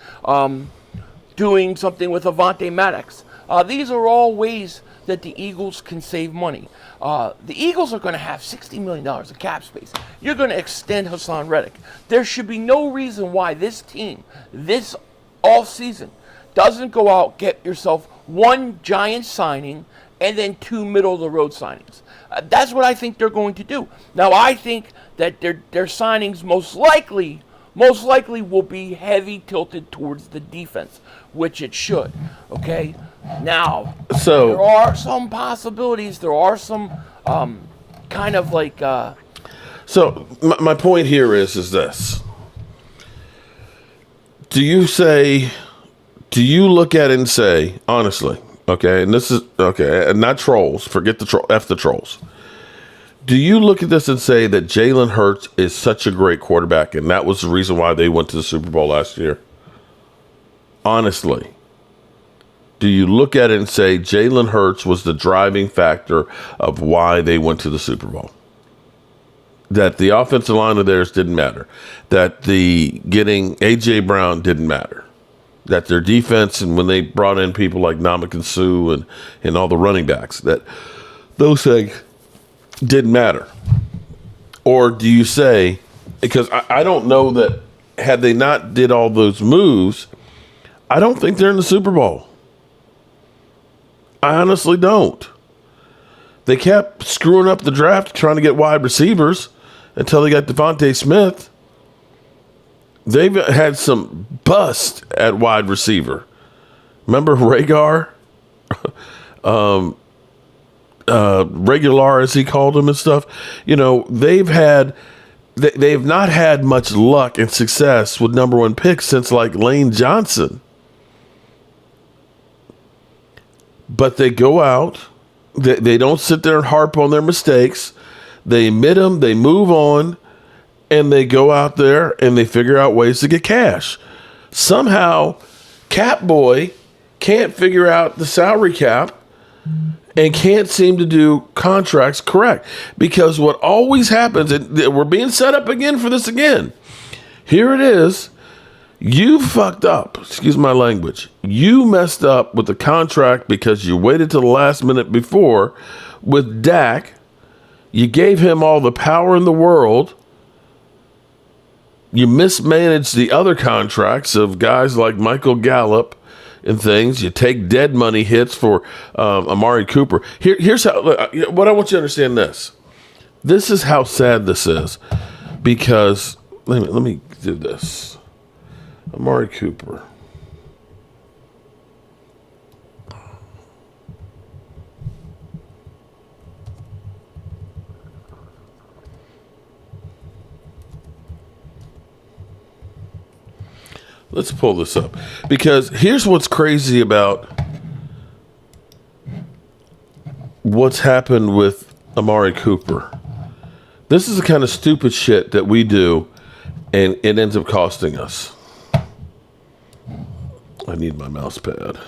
H: doing something with Avonte Maddox. These are all ways that the Eagles can save money. The Eagles are going to have $60 million of cap space. You're going to extend Hassan Reddick. There should be no reason why this team, this offseason, doesn't go out, get yourself one giant signing and then two middle-of-the-road signings. That's what I think they're going to do. Now, I think that their signings most likely will be heavy tilted towards the defense, which it should. Okay. Now,
C: So
H: there are some possibilities. There are some kind of like.
C: So my point here is this. Do you look at it and say, honestly, okay, and this is, okay, and not trolls, forget the F the trolls. Do you look at this and say that Jalen Hurts is such a great quarterback and that was the reason why they went to the Super Bowl last year? Honestly. Do you look at it and say Jalen Hurts was the driving factor of why they went to the Super Bowl? That the offensive line of theirs didn't matter. That the getting A.J. Brown didn't matter. That their defense, and when they brought in people like Ndamukong Suh and all the running backs, that those things didn't matter. Or do you say, because I don't know that had they not did all those moves, I don't think they're in the Super Bowl. I honestly don't. They kept screwing up the draft trying to get wide receivers until they got Devontae Smith. They've had some bust at wide receiver. Remember Rhaegar? Regular, as he called him and stuff. You know, they've not had much luck and success with number one picks since like Lane Johnson. But they go out, they don't sit there and harp on their mistakes. They admit them, they move on, and they go out there and they figure out ways to get cash. Somehow, Cowboy can't figure out the salary cap and can't seem to do contracts correct. Because what always happens, and we're being set up again for this again. Here it is. You fucked up, excuse my language. You messed up with the contract because you waited till the last minute before with Dak. You gave him all the power in the world. You mismanaged the other contracts of guys like Michael Gallup and things. You take dead money hits for Amari Cooper. Here's how, what I want you to understand this. This is how sad this is. Because, let me do this. Amari Cooper. Let's pull this up. Because here's what's crazy about what's happened with Amari Cooper. This is the kind of stupid shit that we do, and it ends up costing us. I need my mouse pad.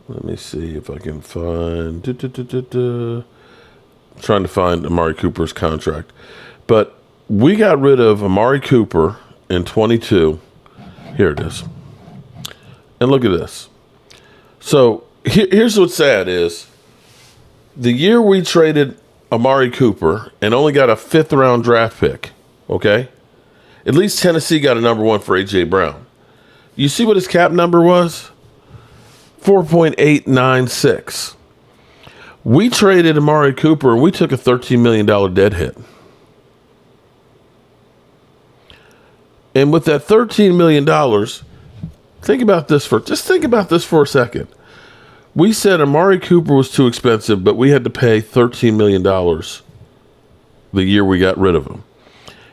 C: Let me see if I can find. Trying to find Amari Cooper's contract. But we got rid of Amari Cooper in 22. Here it is. And look at this. So here's what's sad is the year we traded Amari Cooper and only got a 5th round draft pick, okay? At least Tennessee got a number 1 for A.J. Brown. You see what his cap number was? 4.896. We traded Amari Cooper and we took a $13 million dead hit. And with that $13 million, think about this for a second. We said Amari Cooper was too expensive, but we had to pay $13 million the year we got rid of him.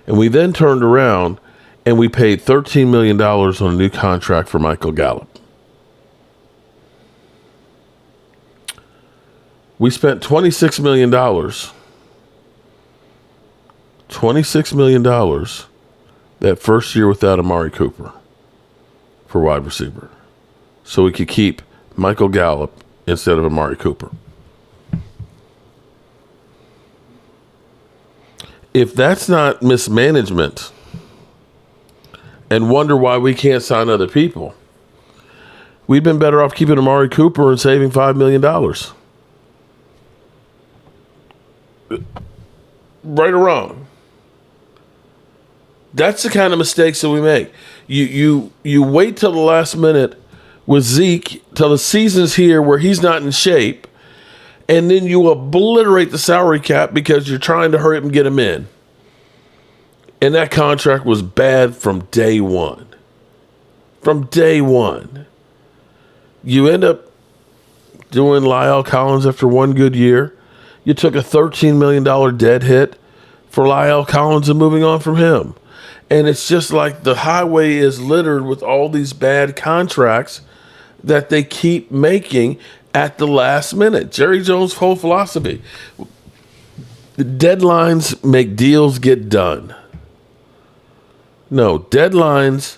C: And we then turned around and we paid $13 million on a new contract for Michael Gallup. We spent $26 million. $26 million that first year without Amari Cooper for wide receiver. so we could keep Michael Gallup instead of Amari Cooper. If that's not mismanagement and wonder why we can't sign other people, we've been better off keeping Amari Cooper and saving $5 million. Right or wrong? That's the kind of mistakes that we make. You wait till the last minute with Zeke till the season's here where he's not in shape, and then you obliterate the salary cap because you're trying to hurry up and get him in. And that contract was bad from day one. From day one. You end up doing La'el Collins after one good year. You took a $13 million dead hit for La'el Collins and moving on from him. And it's just like the highway is littered with all these bad contracts that they keep making at the last minute. Jerry Jones' whole philosophy. The deadlines make deals get done. No, deadlines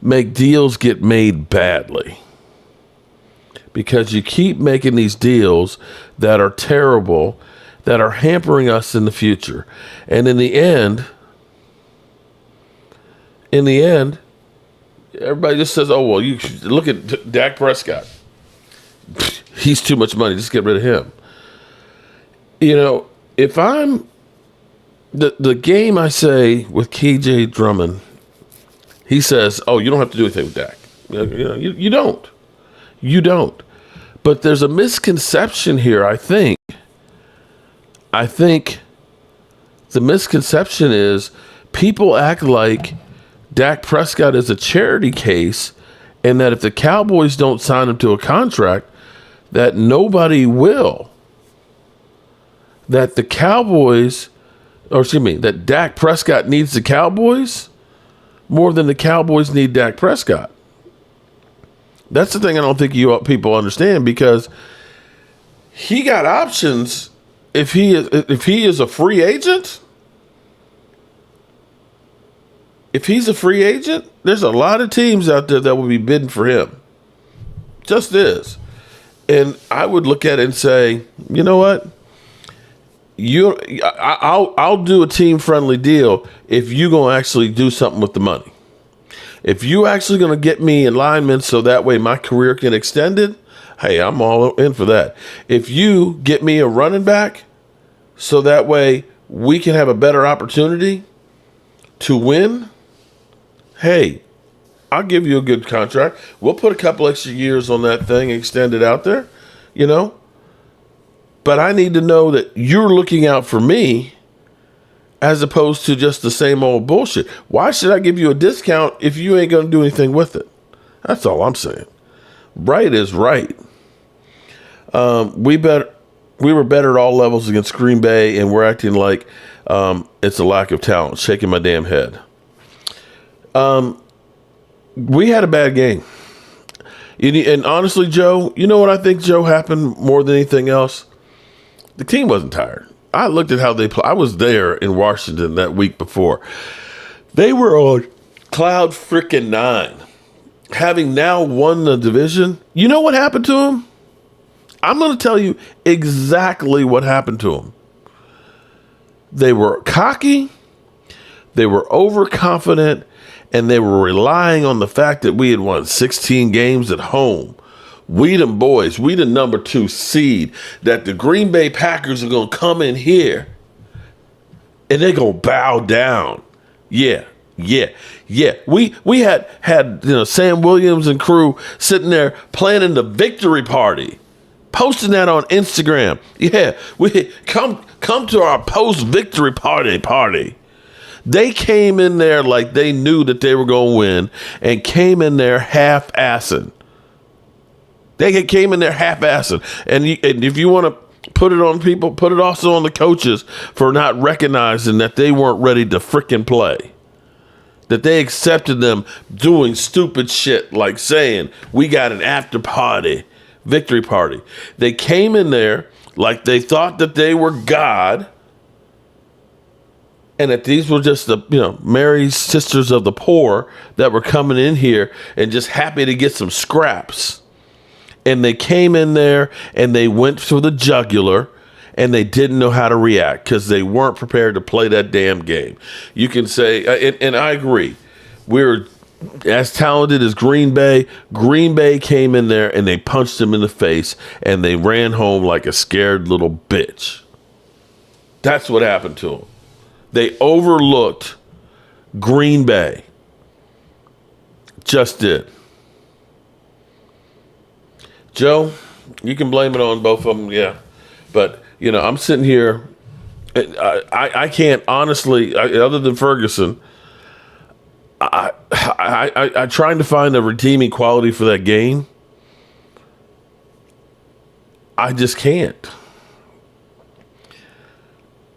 C: make deals get made badly. Because you keep making these deals that are terrible, that are hampering us in the future. And in the end, everybody just says, oh, well, you look at Dak Prescott. He's too much money. Just get rid of him. You know, if I'm the game I say with KJ Drummond, he says, oh, you don't have to do anything with Dak. You don't. You don't. But there's a misconception here, I think. I think the misconception is people act like Dak Prescott is a charity case and that if the Cowboys don't sign him to a contract, that nobody will. That the Cowboys, that Dak Prescott needs the Cowboys more than the Cowboys need Dak Prescott. That's the thing I don't think you people understand, because he got options if he is a free agent. If he's a free agent, there's a lot of teams out there that will be bidding for him. Just is. And I would look at it and say, you know what? I'll do a team-friendly deal if you're going to actually do something with the money. If you actually going to get me in linemen so that way my career can extend it, hey, I'm all in for that. If you get me a running back so that way we can have a better opportunity to win, hey, I'll give you a good contract. We'll put a couple extra years on that thing and extend it out there, you know. But I need to know that you're looking out for me as opposed to just the same old bullshit. Why should I give you a discount if you ain't going to do anything with it? That's all I'm saying. Right is right. We were better at all levels against Green Bay, and we're acting like it's a lack of talent. Shaking my damn head. We had a bad game. And honestly, Joe, you know what I think, Joe, happened more than anything else? The team wasn't tired. I looked at how they play. I was there in Washington that week before. They were on cloud freaking 9. Having now won the division, you know what happened to them? I'm going to tell you exactly what happened to them. They were cocky, they were overconfident, and they were relying on the fact that we had won 16 games at home. We them boys, we the number 2 seed, that the Green Bay Packers are going to come in here and they're going to bow down. Yeah. We had Sam Williams and crew sitting there planning the victory party, posting that on Instagram. Yeah, we come to our post-victory party. They came in there like they knew that they were going to win and came in there half-assing. They came in there half-assing. And if you want to put it on people, put it also on the coaches for not recognizing that they weren't ready to frickin' play. That they accepted them doing stupid shit like saying, we got an after party, victory party. They came in there like they thought that they were God and that these were just the, Mary's sisters of the poor that were coming in here and just happy to get some scraps. And they came in there and they went for the jugular and they didn't know how to react because they weren't prepared to play that damn game. You can say, and I agree, we're as talented as Green Bay. Green Bay came in there and they punched him in the face and they ran home like a scared little bitch. That's what happened to them. They overlooked Green Bay. Just did. Joe, you can blame it on both of them, yeah. But, you know, I'm sitting here. I can't honestly, other than Ferguson, I trying to find a redeeming quality for that game. I just can't.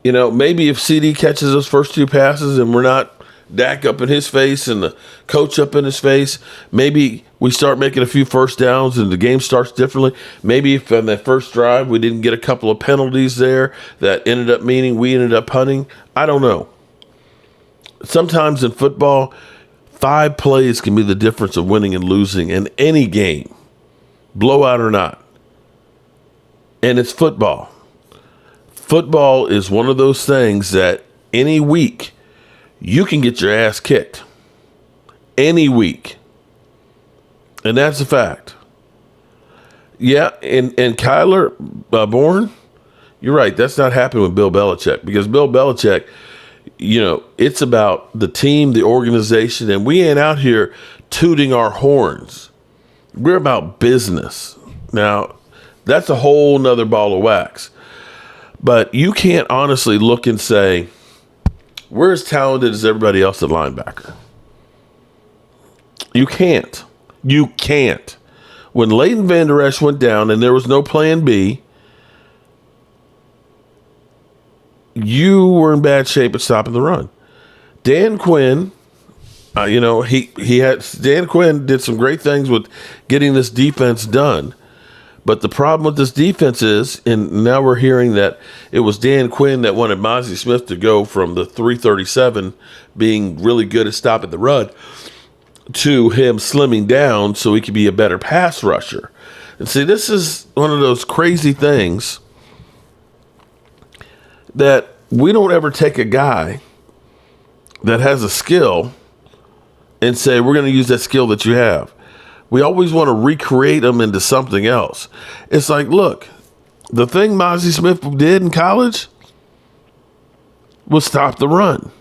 C: You know, maybe if CD catches those first two passes and we're not Dak up in his face and the coach up in his face, maybe we start making a few first downs and the game starts differently. Maybe if on that first drive we didn't get a couple of penalties there that ended up meaning we ended up punting. I don't know. Sometimes in football, 5 plays can be the difference of winning and losing in any game, blowout or not. And it's football. Football is one of those things that any week you can get your ass kicked. Any week. And that's a fact. Yeah, and Kyler Bourne, you're right. That's not happening with Bill Belichick because Bill Belichick, you know, it's about the team, the organization, and we ain't out here tooting our horns. We're about business. Now, that's a whole nother ball of wax. But you can't honestly look and say, we're as talented as everybody else at linebacker. You can't. You can't. When Leighton Vander Esch went down and there was no plan B, you were in bad shape at stopping the run. Dan Quinn, Dan Quinn did some great things with getting this defense done. But the problem with this defense is, and now we're hearing that it was Dan Quinn that wanted Mazi Smith to go from the 337 being really good at stopping the run to him slimming down so he could be a better pass rusher. And see, this is one of those crazy things that we don't ever take a guy that has a skill and say, we're going to use that skill that you have. We always want to recreate them into something else. It's like, look, the thing Mazi Smith did in college was stop the run.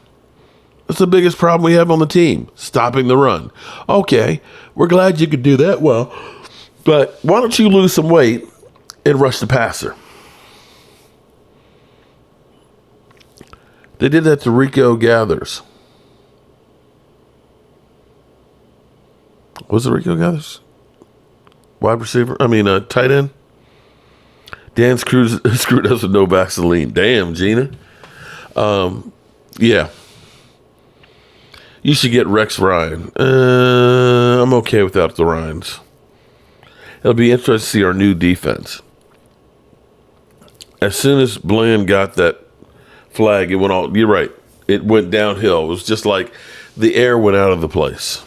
C: That's the biggest problem we have on the team, stopping the run. Okay, we're glad you could do that well, but why don't you lose some weight and rush the passer? They did that to Rico Gathers. Was it Rico Gathers? Wide receiver? Tight end? Dan screwed us with no Vaseline. Damn, Gina. Yeah. You should get Rex Ryan. I'm okay without the Ryans. It'll be interesting to see our new defense. As soon as Bland got that flag, it went all, you're right, it went downhill. It was just like the air went out of the place.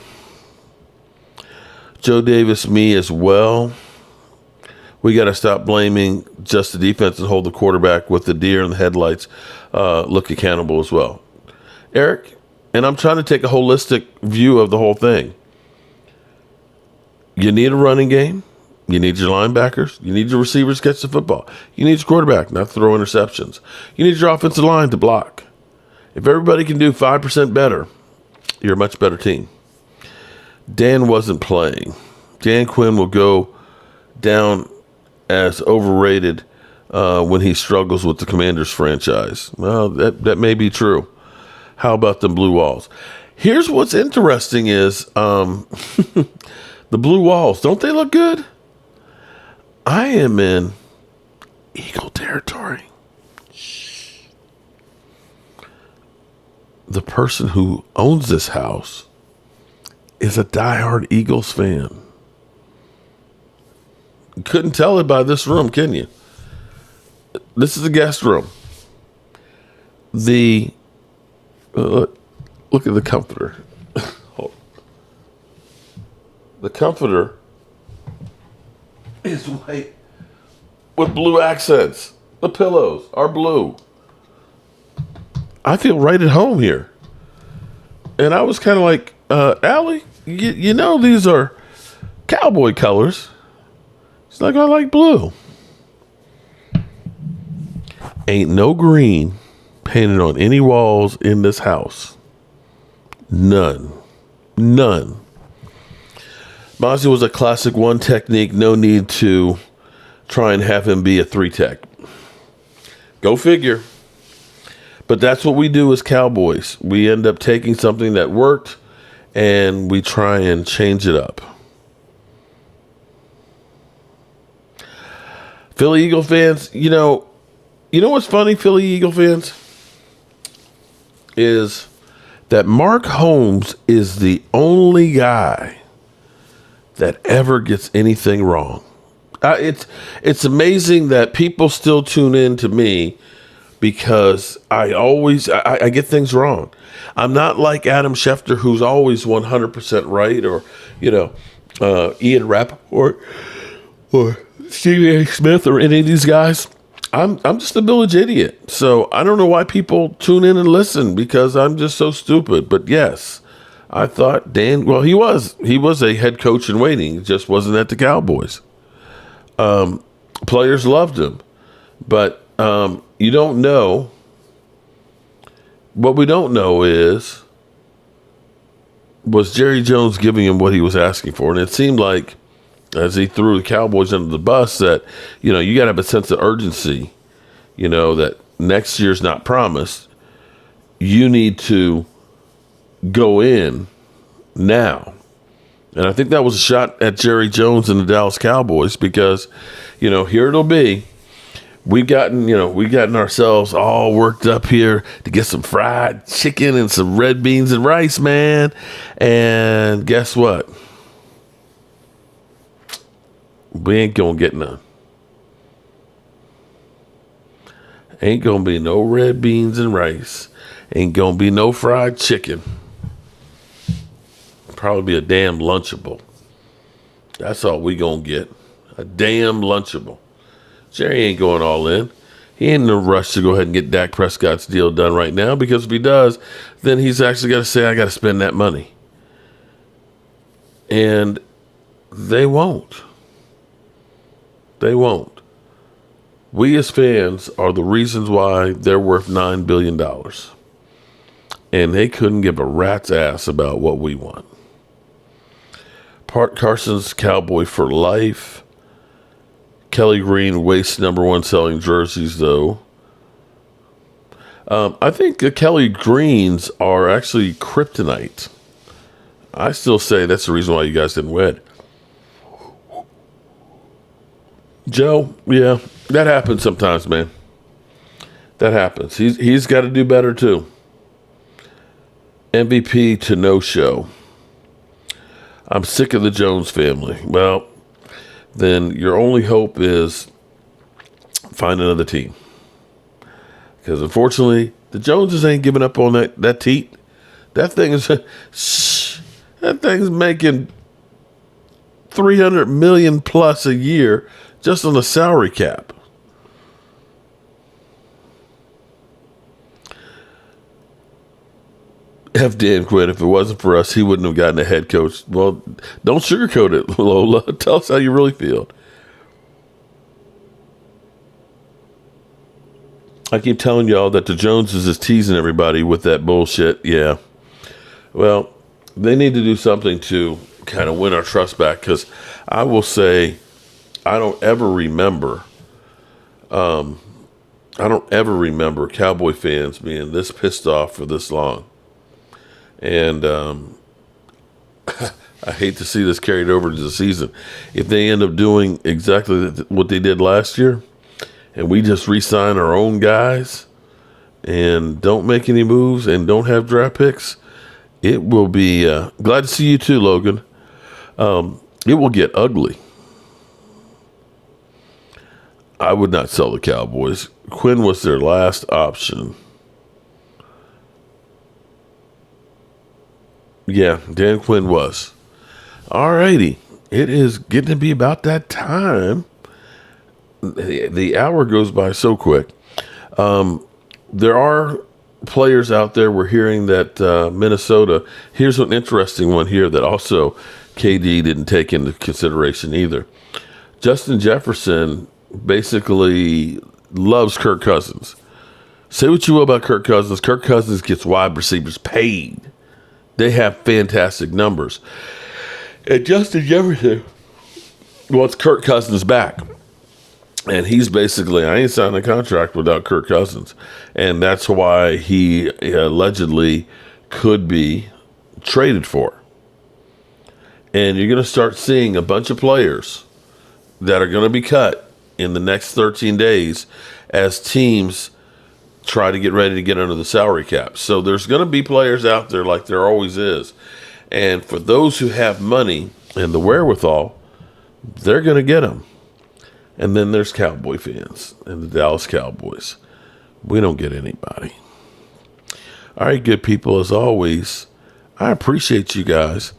C: Joe Davis, me as well. We got to stop blaming just the defense and hold the quarterback with the deer in the headlights. Look accountable as well. Eric, and I'm trying to take a holistic view of the whole thing. You need a running game. You need your linebackers. You need your receivers to catch the football. You need your quarterback not to throw interceptions. You need your offensive line to block. If everybody can do 5% better, you're a much better team. Dan wasn't playing. Dan Quinn will go down as overrated when he struggles with the Commanders franchise. Well, that may be true. How about the Blue Walls? Here's what's interesting is the Blue Walls. Don't they look good? I am in Eagle territory. Shh. The person who owns this house is a diehard Eagles fan. You couldn't tell it by this room, can you? This is the guest room. Look at the comforter. The comforter is is white with blue accents. The pillows are blue. I feel right at home here. And I was kind of like, Allie, you know these are Cowboy colors. She's like, I like blue. Ain't no green painted on any walls in this house. None. Mazi was a classic one technique. No need to try and have him be a 3-tech. Go figure. But that's what we do as Cowboys. We end up taking something that worked and we try and change it up. Philly Eagle fans, you know what's funny, Philly Eagle fans? Is that Mark Holmes is the only guy that ever gets anything wrong. It's amazing that people still tune in to me because I get things wrong. I'm not like Adam Schefter, who's always 100% right, or Ian Rappaport or Stephen A. Smith or any of these guys. I'm just a village idiot. So I don't know why people tune in and listen, because I'm just so stupid. But yes, I thought Dan, well, he was a head coach in waiting. He just wasn't at the Cowboys. Players loved him, but you don't know. What we don't know was Jerry Jones giving him what he was asking for? And it seemed like, as he threw the Cowboys under the bus, that, you got to have a sense of urgency, that next year's not promised. You need to go in now. And I think that was a shot at Jerry Jones and the Dallas Cowboys, because, here it'll be. We've gotten ourselves all worked up here to get some fried chicken and some red beans and rice, man. And guess what? We ain't gonna get none. Ain't gonna be no red beans and rice. Ain't gonna be no fried chicken. Probably be a damn Lunchable. That's all we gonna get. A damn Lunchable. Jerry ain't going all in. He ain't in a rush to go ahead and get Dak Prescott's deal done right now, because if he does, then he's actually got to say, I got to spend that money. And they won't. They won't. We as fans are the reasons why they're worth $9 billion. And they couldn't give a rat's ass about what we want. Part Carson's Cowboy for life. Kelly Green wastes #1 selling jerseys, though. I think the Kelly Greens are actually kryptonite. I still say that's the reason why you guys didn't win. Joe, yeah, that happens sometimes, man. That happens. He's got to do better, too. MVP to no-show. I'm sick of the Jones family. Well, then your only hope is find another team. Because unfortunately, the Joneses ain't giving up on that teat. That thing's making $300 million plus a year just on the salary cap. F. Dan Quinn, if it wasn't for us, he wouldn't have gotten a head coach. Well, don't sugarcoat it, Lola. Tell us how you really feel. I keep telling y'all that the Joneses is teasing everybody with that bullshit. Yeah. Well, they need to do something to kind of win our trust back, because I will say I don't ever remember Cowboy fans being this pissed off for this long. And I hate to see this carried over to the season. If they end up doing exactly what they did last year, and we just re-sign our own guys and don't make any moves and don't have draft picks, it will be glad to see you too, Logan. It will get ugly. I would not sell the Cowboys. Quinn was their last option. Yeah, Dan Quinn was. All righty. It is getting to be about that time the hour goes by so quick. There are players out there. We're hearing that Minnesota. Here's an interesting one here that also KD didn't take into consideration either. Justin Jefferson basically loves Kirk Cousins. Say what you will about Kirk Cousins. Kirk Cousins gets wide receivers paid. They have fantastic numbers. And Justin Jefferson wants Kirk Cousins back. And he's basically, I ain't signing a contract without Kirk Cousins. And that's why he allegedly could be traded for. And you're going to start seeing a bunch of players that are going to be cut in the next 13 days as teams try to get ready to get under the salary cap. So there's going to be players out there like there always is. And for those who have money and the wherewithal, they're going to get them. And then there's Cowboy fans and the Dallas Cowboys. We don't get anybody. All right, good people, as always, I appreciate you guys.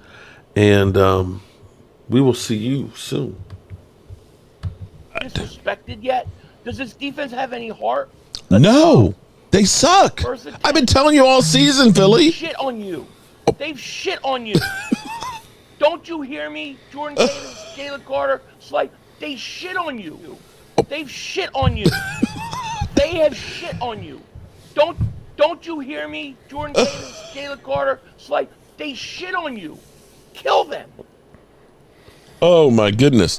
C: And we will see you soon.
H: Disrespected yet? Does this defense have any heart?
C: No, they suck. I've been telling you all season, Philly.
H: Shit on you. They've shit on you. Don't you hear me? Jordan Davis, Jalen Carter, Slay, they shit on you. They've shit on you. They have shit on you. Don't you hear me? Jordan Davis, Jalen Carter, Slay, they shit on you. Kill them.
C: Oh my goodness.